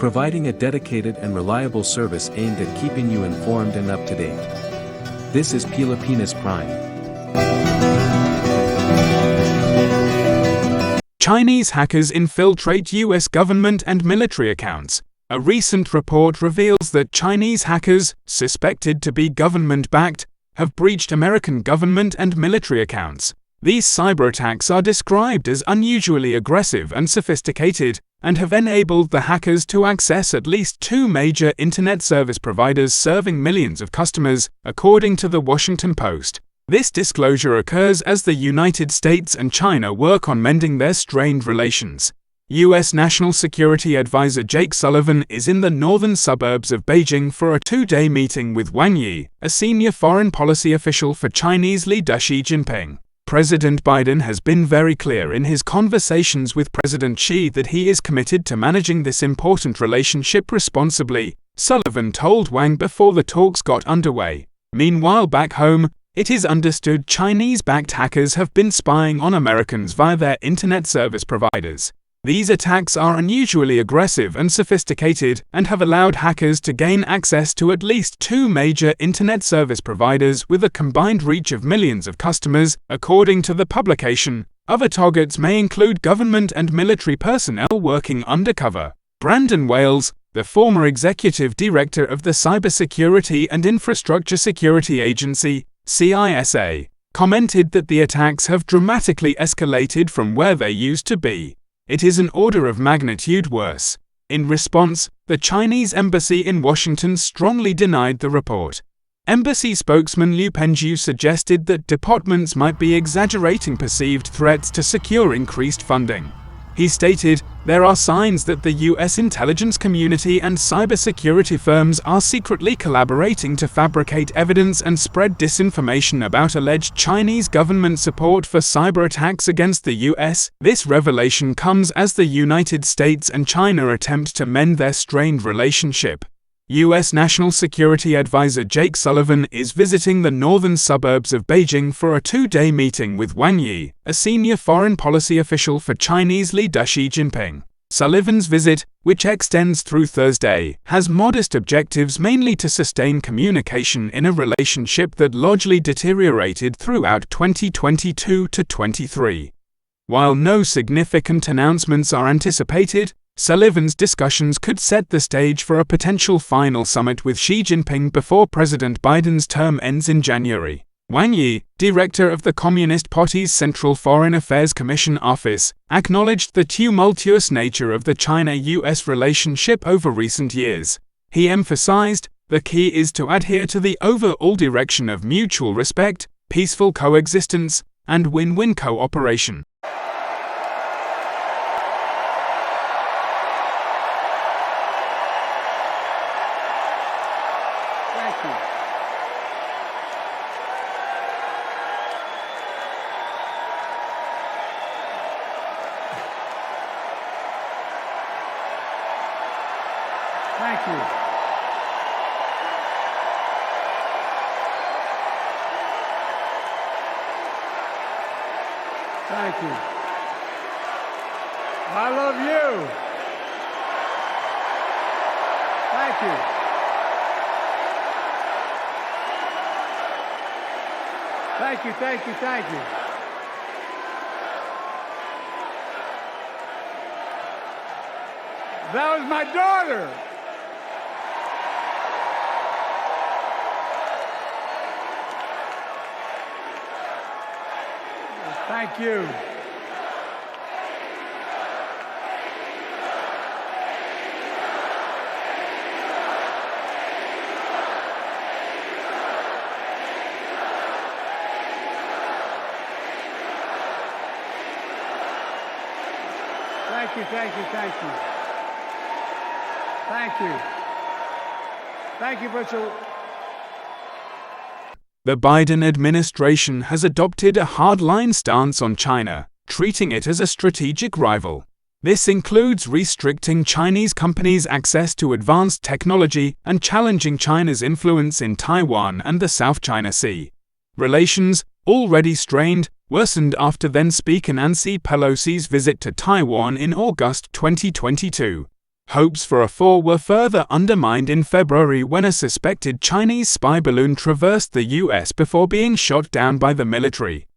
providing a dedicated and reliable service aimed at keeping you informed and up to date. This is Pilipinas Prime. Chinese hackers infiltrate US government and military accounts. A recent report reveals that Chinese hackers, suspected to be government-backed, have breached American government and military accounts. These cyberattacks are described as unusually aggressive and sophisticated, and have enabled the hackers to access at least 2 major internet service providers serving millions of customers, according to The Washington Post. This disclosure occurs as the United States and China work on mending their strained relations. U.S. National Security Adviser Jake Sullivan is in the northern suburbs of Beijing for a 2-day meeting with Wang Yi, a senior foreign policy official for Chinese leader Xi Jinping. President Biden has been very clear in his conversations with President Xi that he is committed to managing this important relationship responsibly, Sullivan told Wang before the talks got underway. Meanwhile, back home, it is understood Chinese-backed hackers have been spying on Americans via their internet service providers. These attacks are unusually aggressive and sophisticated and have allowed hackers to gain access to at least 2 major internet service providers with a combined reach of millions of customers, according to the publication. Other targets may include government and military personnel working undercover. Brandon Wales, the former executive director of the Cybersecurity and Infrastructure Security Agency, CISA, commented that the attacks have dramatically escalated from where they used to be. It is an order of magnitude worse. In response, the Chinese embassy in Washington strongly denied the report. Embassy spokesman Liu Pengju suggested that departments might be exaggerating perceived threats to secure increased funding. He stated, "There are signs that the US intelligence community and cybersecurity firms are secretly collaborating to fabricate evidence and spread disinformation about alleged Chinese government support for cyberattacks against the US. This revelation comes as the United States and China attempt to mend their strained relationship." U.S. National Security Adviser Jake Sullivan is visiting the northern suburbs of Beijing for a 2-day meeting with Wang Yi, a senior foreign policy official for Chinese leader Xi Jinping. Sullivan's visit, which extends through Thursday, has modest objectives mainly to sustain communication in a relationship that largely deteriorated throughout 2022 to 23. While no significant announcements are anticipated, Sullivan's discussions could set the stage for a potential final summit with Xi Jinping before President Biden's term ends in January. Wang Yi, director of the Communist Party's Central Foreign Affairs Commission office, acknowledged the tumultuous nature of the China-US relationship over recent years. He emphasized, "The key is to adhere to the overall direction of mutual respect, peaceful coexistence, and win-win cooperation." Thank you. Thank you. I love you. Thank you. Thank you, thank you, thank you. That was my daughter. Thank you. Thank you, thank you, thank you. Thank you. Thank you, Mitchell. The Biden administration has adopted a hardline stance on China, treating it as a strategic rival. This includes restricting Chinese companies' access to advanced technology and challenging China's influence in Taiwan and the South China Sea. Relations, already strained, worsened after then-Speaker Nancy Pelosi's visit to Taiwan in August 2022. Hopes for a fall were further undermined in February when a suspected Chinese spy balloon traversed the US before being shot down by the military.